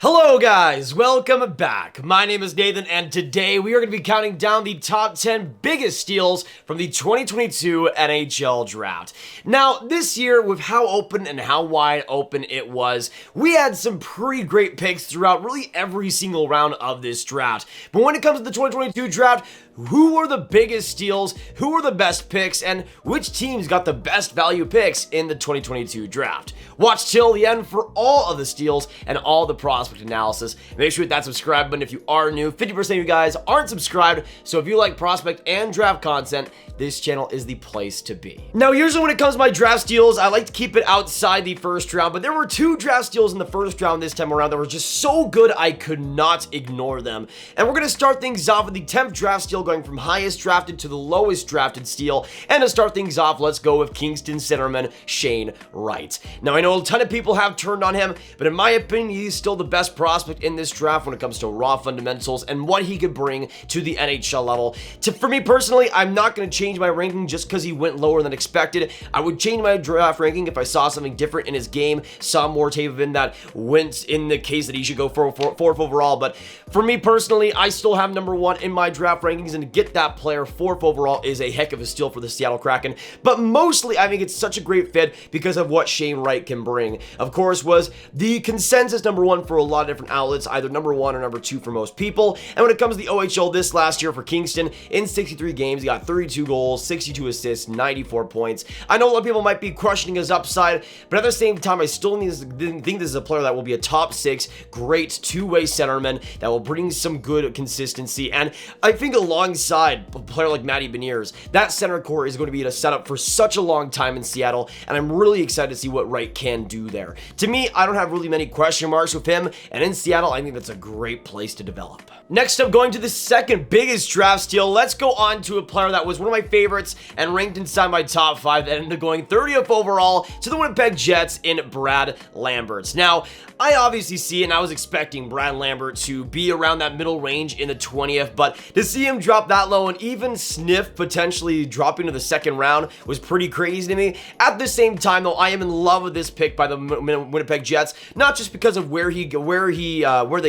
Hello guys, welcome back. My name is Nathan and today we are going to be counting down the top 10 biggest steals from the 2022 NHL draft. Now this year, with how open and how wide open it was, we had some pretty great picks throughout really every single round of this draft. But when it comes to the 2022 draft, who were the biggest steals, who were the best picks, and which teams got the best value picks in the 2022 draft? Watch till the end for all of the steals and all the prospect analysis. Make sure you hit that subscribe button if you are new. 50% of you guys aren't subscribed, so if you like prospect and draft content, this channel is the place to be. Now, usually when it comes to my draft steals, I like to keep it outside the first round, but there were two draft steals in the first round this time around that were just so good I could not ignore them. And we're going to start things off with the 10th draft steal, going from highest drafted to the lowest drafted steal. And to start things off, let's go with Kingston centerman Shane Wright. Now, I know a ton of people have turned on him, but in my opinion, he's still the best prospect in this draft when it comes to raw fundamentals and what he could bring to the NHL level. For me personally, I'm not going to change my ranking just because he went lower than expected. I would change my draft ranking if I saw something different in his game, saw more tape of him that went in the case that he should go for fourth overall. But for me personally, I still have number one in my draft rankings, and to get that player fourth overall is a heck of a steal for the Seattle Kraken. But mostly, I think it's such a great fit because of what Shane Wright can bring. Of course, was the consensus number one for a lot of different outlets, either number one or number two for most people. And when it comes to the OHL this last year for Kingston, in 63 games, he got 32 goals, 62 assists, 94 points. I know a lot of people might be questioning his upside, but at the same time, I still think this is a player that will be a top six, great two-way centerman that will bring some good consistency. And I think alongside a player like Matty Beniers, that center core is going to be a setup for such a long time in Seattle, and I'm really excited to see what Wright can do there. To me, I don't have really many question marks with him, and in Seattle, I think that's a great place to develop. Next up, going to the second biggest draft steal, let's go on to a player that was one of my favorites and ranked inside my top 5 that ended up going 30th overall to the Winnipeg Jets in Brad Lambert. Now, I obviously see, and I was expecting Brad Lambert to be around that middle range in the 20th, but to see him drop that low and even sniff potentially dropping to the second round was pretty crazy to me. At the same time, though, I am in love with this pick by the Winnipeg Jets, not just because of where they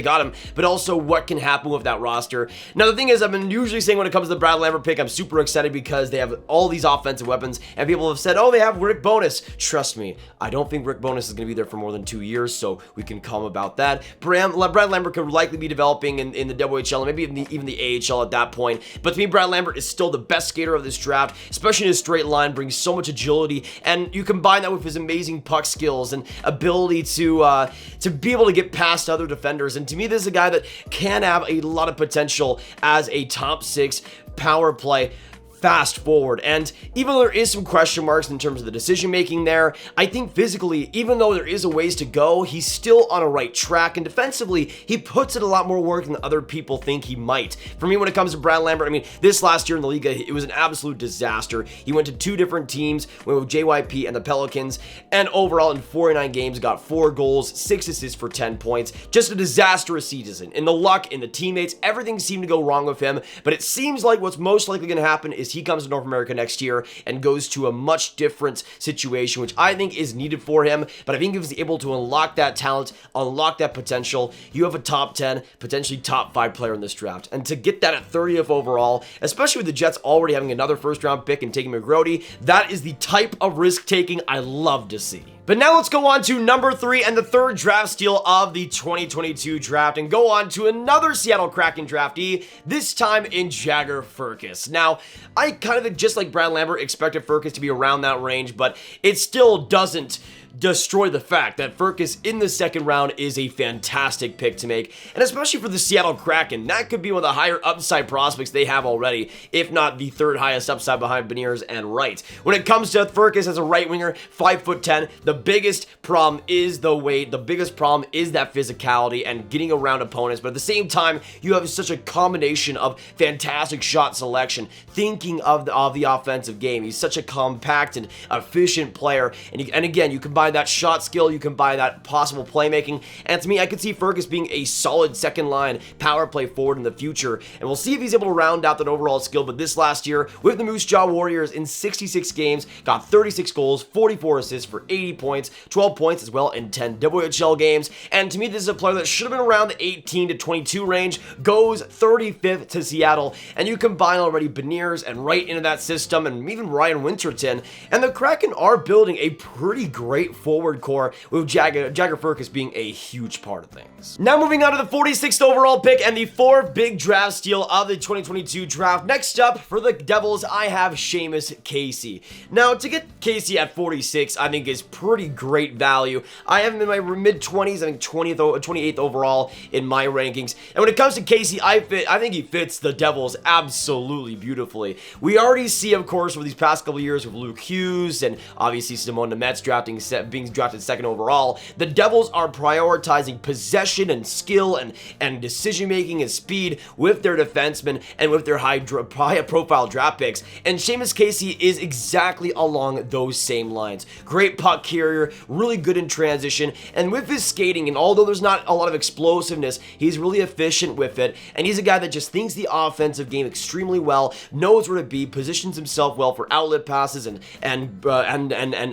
got him, but also what can happen with that roster. Now, the thing is, I've been usually saying when it comes to the Brad Lambert pick, I'm super excited because they have all these offensive weapons, and people have said, oh, they have Rick Bowness. Trust me, I don't think Rick Bowness is going to be there for more than 2 years, so we can calm about that. Brad Lambert could likely be developing in the WHL and maybe even the AHL at that point, but to me, Brad Lambert is still the best skater of this draft, especially in his straight line, brings so much agility, and you combine that with his amazing puck skills and ability to be able to get past other defenders, and to me, this is a guy that can have a lot of potential as a top 6 power play fast forward. And even though there is some question marks in terms of the decision making there, I think physically, even though there is a ways to go, he's still on a right track, and defensively, he puts in a lot more work than other people think he might. For me, when it comes to Brad Lambert, I mean, this last year in the league, it was an absolute disaster. He went to 2 different teams, went with JYP and the Pelicans, and overall in 49 games, got 4 goals, 6 assists for 10 points. Just a disastrous season. In the luck, in the teammates, everything seemed to go wrong with him, but it seems like what's most likely going to happen is he comes to North America next year and goes to a much different situation, which I think is needed for him. But I think if he's able to unlock that talent, unlock that potential, you have a top 10, potentially top 5 player in this draft. And to get that at 30th overall, especially with the Jets already having another first round pick and taking McGrody, that is the type of risk taking I love to see. But now let's go on to number 3 and the third draft steal of the 2022 draft and go on to another Seattle Kraken draftee, this time in Jagger Firkus. Now, I kind of, just like Brad Lambert, expected Firkus to be around that range, but it still doesn't destroy the fact that Firkus in the second round is a fantastic pick to make, and especially for the Seattle Kraken, that could be one of the higher upside prospects they have already, if not the third highest upside behind Beniers and Wright. When it comes to Firkus as a right winger, 5'10", the biggest problem is the weight, the biggest problem is that physicality and getting around opponents, but at the same time, you have such a combination of fantastic shot selection, thinking of the offensive game. He's such a compact and efficient player, and again, you combine combine that shot skill, you combine that possible playmaking, and to me, I could see Fergus being a solid second line power play forward in the future, and we'll see if he's able to round out that overall skill. But this last year with the Moose Jaw Warriors in 66 games, got 36 goals, 44 assists for 80 points, 12 points as well in 10 WHL games, and to me, this is a player that should have been around the 18 to 22 range, goes 35th to Seattle, and you combine already Beniers and Wright into that system, and even Ryan Winterton, and the Kraken are building a pretty great forward core with Jagger Fergus being a huge part of things. Now moving on to the 46th overall pick and the fourth big draft steal of the 2022 draft. Next up for the Devils, I have Seamus Casey. Now to get Casey at 46, I think is pretty great value. I have him in my mid-20s, I think 28th overall in my rankings. And when it comes to Casey, I think he fits the Devils absolutely beautifully. We already see, of course, over these past couple of years with Luke Hughes and obviously Simon Nemec being drafted second overall, the Devils are prioritizing possession and skill and decision-making and speed with their defensemen and with their high-profile draft picks. And Seamus Casey is exactly along those same lines. Great puck carrier, really good in transition, and with his skating, and although there's not a lot of explosiveness, he's really efficient with it, and he's a guy that just thinks the offensive game extremely well, knows where to be, positions himself well for outlet passes and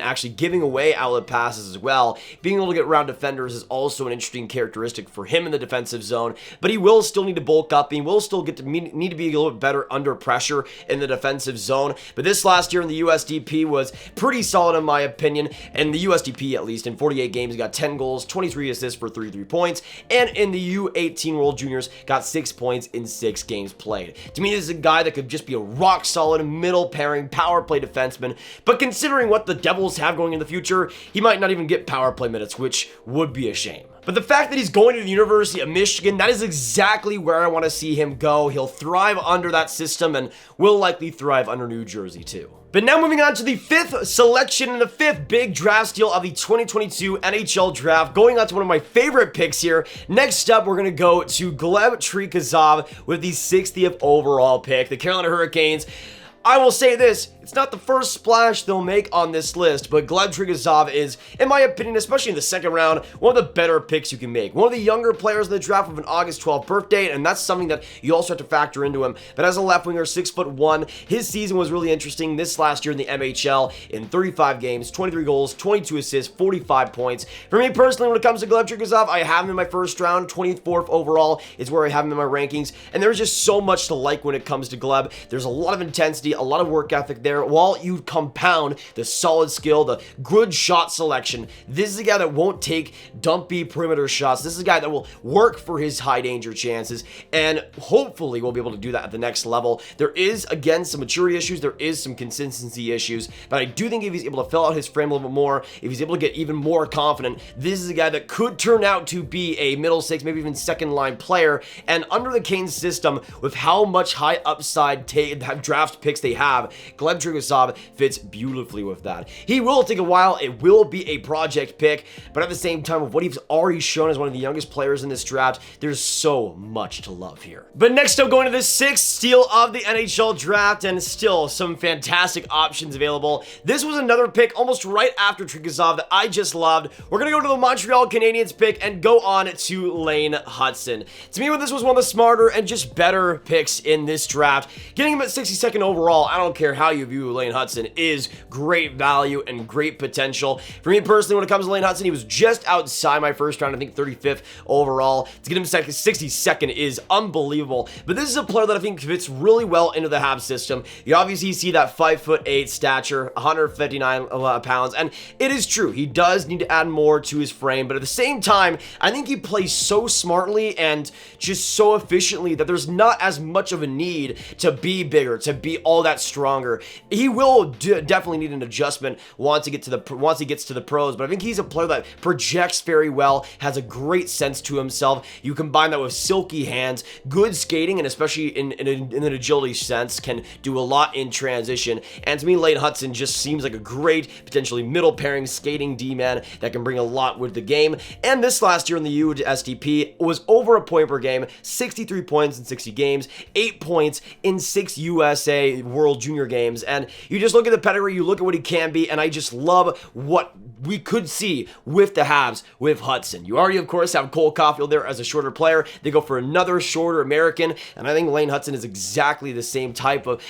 actually giving away outlet passes as well. Being able to get around defenders is also an interesting characteristic for him in the defensive zone, but he will still need to bulk up. He will still need to be a little bit better under pressure in the defensive zone. But this last year in the USDP was pretty solid in my opinion, and the USDP at least in 48 games he got 10 goals, 23 assists for 33 points, and in the U18 World Juniors got 6 points in 6 games played. To me, this is a guy that could just be a rock solid middle pairing power play defenseman, but considering what the Devils have going in the future, he might not even get power play minutes, which would be a shame. But the fact that he's going to the University of Michigan, that is exactly where I want to see him go. He'll thrive under that system and will likely thrive under New Jersey too. But now moving on to the fifth selection and the fifth big draft steal of the 2022 NHL draft, going on to one of my favorite picks here. Next up, we're going to go to Gleb Tarasov with the 60th overall pick. The Carolina Hurricanes, I will say this, it's not the first splash they'll make on this list, but Gleb Tarasov is, in my opinion, especially in the second round, one of the better picks you can make. One of the younger players in the draft with an August 12th birthday, and that's something that you also have to factor into him. But as a left winger, 6'1", his season was really interesting this last year in the MHL in 35 games, 23 goals, 22 assists, 45 points. For me personally, when it comes to Gleb Tarasov, I have him in my first round, 24th overall is where I have him in my rankings, and there's just so much to like when it comes to Gleb. There's a lot of intensity, a lot of work ethic there, while you compound the solid skill, the good shot selection. This is a guy that won't take dumpy perimeter shots. This is a guy that will work for his high danger chances, and hopefully will be able to do that at the next level. There is, again, some maturity issues, there is some consistency issues, but I do think if he's able to fill out his frame a little bit more, if he's able to get even more confident, this is a guy that could turn out to be a middle six, maybe even second line player. And under the Canes system, with how much high upside draft picks they have, Gleb Tarasov fits beautifully with that. He will take a while, it will be a project pick, but at the same time, with what he's already shown as one of the youngest players in this draft, there's so much to love here. But next up, going to the sixth steal of the NHL draft, and still some fantastic options available. This was another pick almost right after Tarasov that I just loved. We're going to go to the Montreal Canadiens pick and go on to Lane Hutson. To me, this was one of the smarter and just better picks in this draft. Getting him at 62nd overall, I don't care how you view Lane Hutson, is great value and great potential. For me personally, when it comes to Lane Hutson, he was just outside my first round, I think 35th overall. To get him 62nd is unbelievable, but this is a player that I think fits really well into the Habs system. You obviously see that 5'8" stature, 159 pounds, and it is true, he does need to add more to his frame, but at the same time, I think he plays so smartly and just so efficiently that there's not as much of a need to be bigger, to be all that stronger. He will definitely need an adjustment once he gets to the pros, but I think he's a player that projects very well, has a great sense to himself. You combine that with silky hands, good skating, and especially in an agility sense, can do a lot in transition. And to me, Lane Hutson just seems like a great, potentially middle pairing skating D-man that can bring a lot with the game. And this last year in the USDP was over a point per game, 63 points in 60 games, 8 points in 6 USA World Junior games. And you just look at the pedigree, you look at what he can be, and I just love what we could see with the Habs with Hudson. You already, of course, have Cole Caulfield there as a shorter player. They go for another shorter American, and I think Lane Hudson is exactly the same type of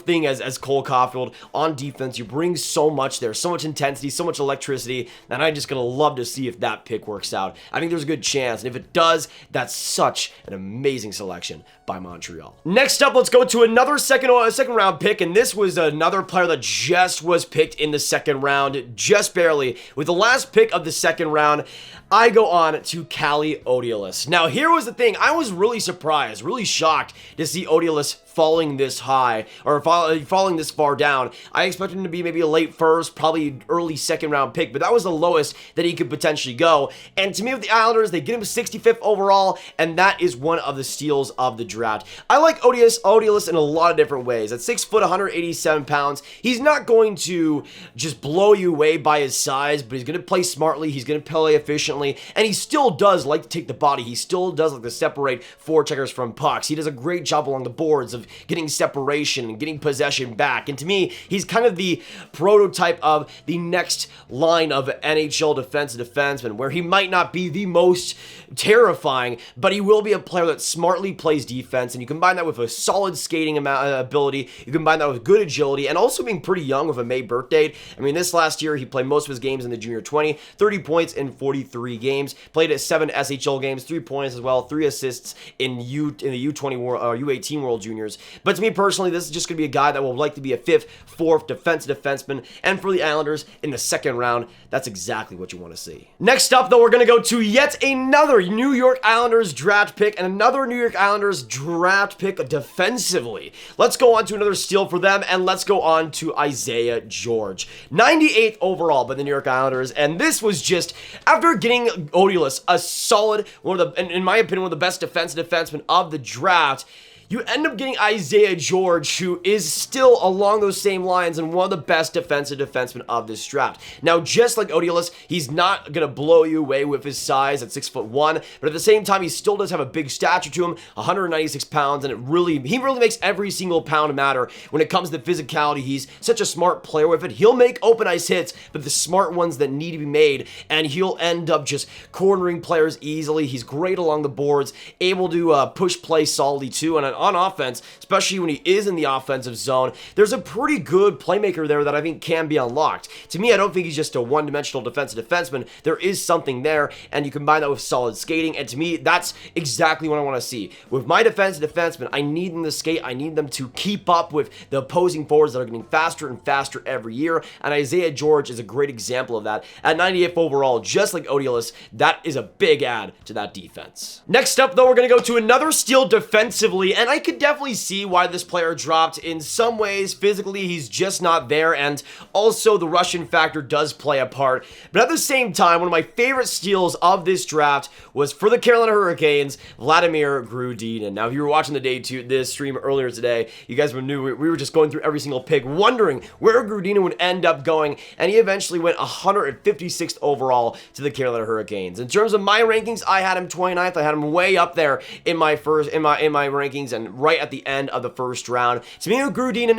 thing as Cole Caulfield on defense. You bring so much there, so much intensity, so much electricity, and I'm just going to love to see if that pick works out. I think there's a good chance, and if it does, that's such an amazing selection by Montreal. Next up, let's go to another second round pick, and this was another player that just was picked in the second round, just barely. With the last pick of the second round, I go on to Calle Odiolus. Now, here was the thing. I was really surprised, really shocked to see Odiolus falling this high, or falling this far down. I expected him to be maybe a late first, probably early second round pick, but that was the lowest that he could potentially go. And to me, with the Islanders, they get him 65th overall, and that is one of the steals of the draft. I like Odiolus in a lot of different ways. At 6 foot, 187 pounds, he's not going to just blow you away by his size, but he's going to play smartly, he's going to play efficiently, and he still does like to take the body. He still does like to separate forecheckers from pucks. He does a great job along the boards of getting separation and getting possession back. And to me, he's kind of the prototype of the next line of NHL defensive defenseman, where he might not be the most terrifying, but he will be a player that smartly plays defense, and you combine that with a solid skating ability, you combine that with good agility, and also being pretty young with a May birth date. I mean, this last year, he played most of his games in the junior 20, 30 points in 43 games, played at 7 SHL games, 3 points as well, 3 assists in the U20 U18 World Juniors. But to me personally, this is just going to be a guy that will likely be a 5th, 4th defensive defenseman, and for the Islanders in the second round, that's exactly what you want to see. Next up, though, we're going to go to yet another New York Islanders draft pick, and another New York Islanders draft pick defensively. Let's go on to another steal for them, and let's go on to Isaiah George. 98th overall by the New York Islanders, and this was just, after getting Odiolus, a solid, in my opinion, one of the best defensive defensemen of the draft, you end up getting Isaiah George, who is still along those same lines and one of the best defensive defensemen of this draft. Now, just like Odiolus, he's not going to blow you away with his size at 6'1", but at the same time, he still does have a big stature to him, 196 pounds, and he really makes every single pound matter when it comes to physicality. He's such a smart player with it. He'll make open ice hits, but the smart ones that need to be made, and he'll end up just cornering players easily. He's great along the boards, able to push play solidly too, and on offense, especially when he is in the offensive zone, there's a pretty good playmaker there that I think can be unlocked. To me, I don't think he's just a one-dimensional defensive defenseman. There is something there, and you combine that with solid skating, and to me, that's exactly what I want to see. With my defensive defenseman, I need them to skate. I need them to keep up with the opposing forwards that are getting faster and faster every year, and Isaiah George is a great example of that. At 98th overall, just like Odiolus, that is a big add to that defense. Next up, though, we're going to go to another steal defensively, and I could definitely see why this player dropped. In some ways, physically, he's just not there, and also the Russian factor does play a part. But at the same time, one of my favorite steals of this draft was for the Carolina Hurricanes, Vladimir Grudinin. Now, if you were watching this stream earlier today, you guys knew we were just going through every single pick, wondering where Grudinin would end up going, and he eventually went 156th overall to the Carolina Hurricanes. In terms of my rankings, I had him 29th. I had him way up there in my rankings, and right at the end of the first round. To me, Grudinin,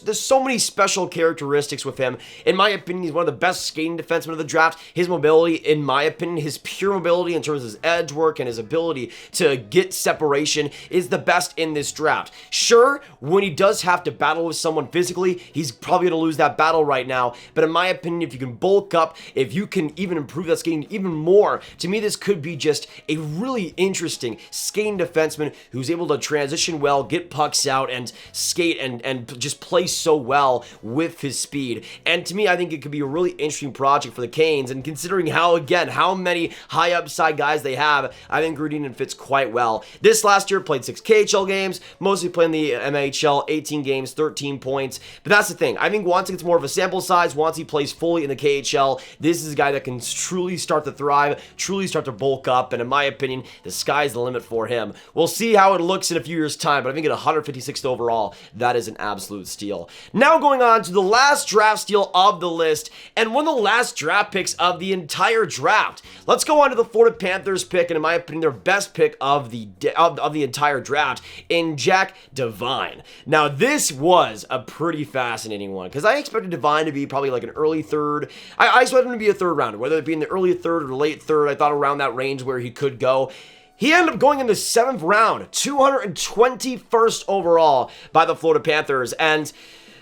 there's so many special characteristics with him. In my opinion, he's one of the best skating defensemen of the draft. His mobility, in my opinion, his pure mobility in terms of his edge work and his ability to get separation is the best in this draft. Sure, when he does have to battle with someone physically, he's probably going to lose that battle right now, but in my opinion, if you can bulk up, if you can even improve that skating even more, to me, this could be just a really interesting skating defenseman who's able to transition well, get pucks out, and skate and just play so well with his speed. And to me, I think it could be a really interesting project for the Canes, and considering how many high upside guys they have, I think Grudinin fits quite well. This last year played 6 KHL games, mostly playing the MHL, 18 games, 13 points. But that's the thing. I think once it gets more of a sample size, once he plays fully in the KHL, this is a guy that can truly start to thrive, truly start to bulk up, and in my opinion, the sky's the limit for him. We'll see how it looks looks in a few years' time, but I think at 156th overall, that is an absolute steal. Now going on to the last draft steal of the list, and one of the last draft picks of the entire draft. Let's go on to the Florida Panthers pick, and in my opinion, their best pick of the entire draft in Jack Devine. Now, this was a pretty fascinating one, because I expected Devine to be probably like an early third. I expected him to be a third rounder, whether it be in the early third or late third. I thought around that range where he could go. He ended up going in the 7th round, 221st overall by the Florida Panthers, and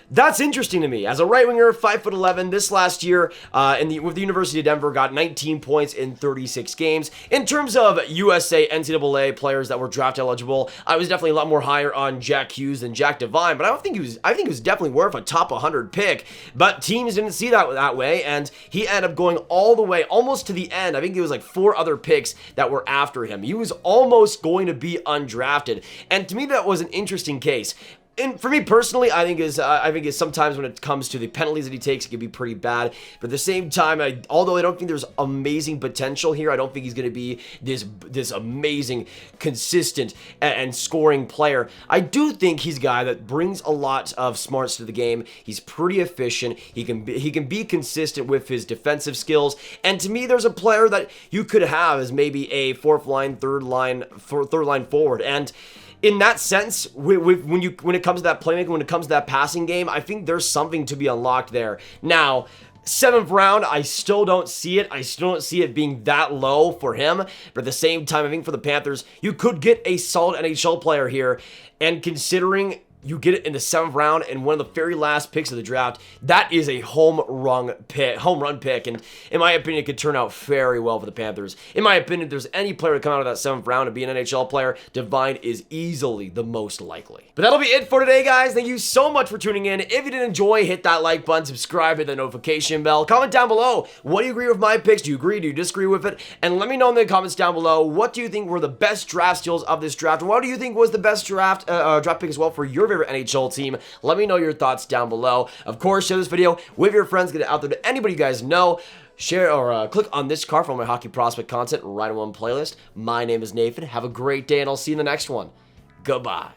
that's interesting to me. As a right winger, 5'11", this last year with the University of Denver, got 19 points in 36 games. In terms of USA NCAA players that were draft eligible, I was definitely a lot more higher on Jack Hughes than Jack Devine, but I think he was definitely worth a top 100 pick. But teams didn't see that way, and he ended up going all the way, almost to the end. I think it was like 4 other picks that were after him. He was almost going to be undrafted, and to me, that was an interesting case. And for me personally, I think is sometimes when it comes to the penalties that he takes, it can be pretty bad. But at the same time, although I don't think there's amazing potential here, I don't think he's going to be this amazing, consistent, and scoring player. I do think he's a guy that brings a lot of smarts to the game. He's pretty efficient. He can be consistent with his defensive skills. And to me, there's a player that you could have as maybe a fourth line, third line forward. And in that sense, when it comes to that playmaking, when it comes to that passing game, I think there's something to be unlocked there. Now, 7th round, I still don't see it. I still don't see it being that low for him. But at the same time, I think for the Panthers, you could get a solid NHL player here. And considering you get it in the 7th round and one of the very last picks of the draft, that is a home run pick, and in my opinion, it could turn out very well for the Panthers. In my opinion, if there's any player to come out of that 7th round and be an NHL player, Devine is easily the most likely. But that'll be it for today, guys. Thank you so much for tuning in. If you did enjoy, hit that like button, subscribe, hit the notification bell. Comment down below, what do you agree with my picks? Do you agree? Do you disagree with it? And let me know in the comments down below, what do you think were the best draft steals of this draft? And what do you think was the best draft pick as well for your favorite NHL team? Let me know your thoughts down below. Of course, share this video with your friends, get it out there to anybody you guys know. Share or click on this card for all my hockey prospect content right in one playlist. My name is Nathan. Have a great day, and I'll see you in the next one. Goodbye.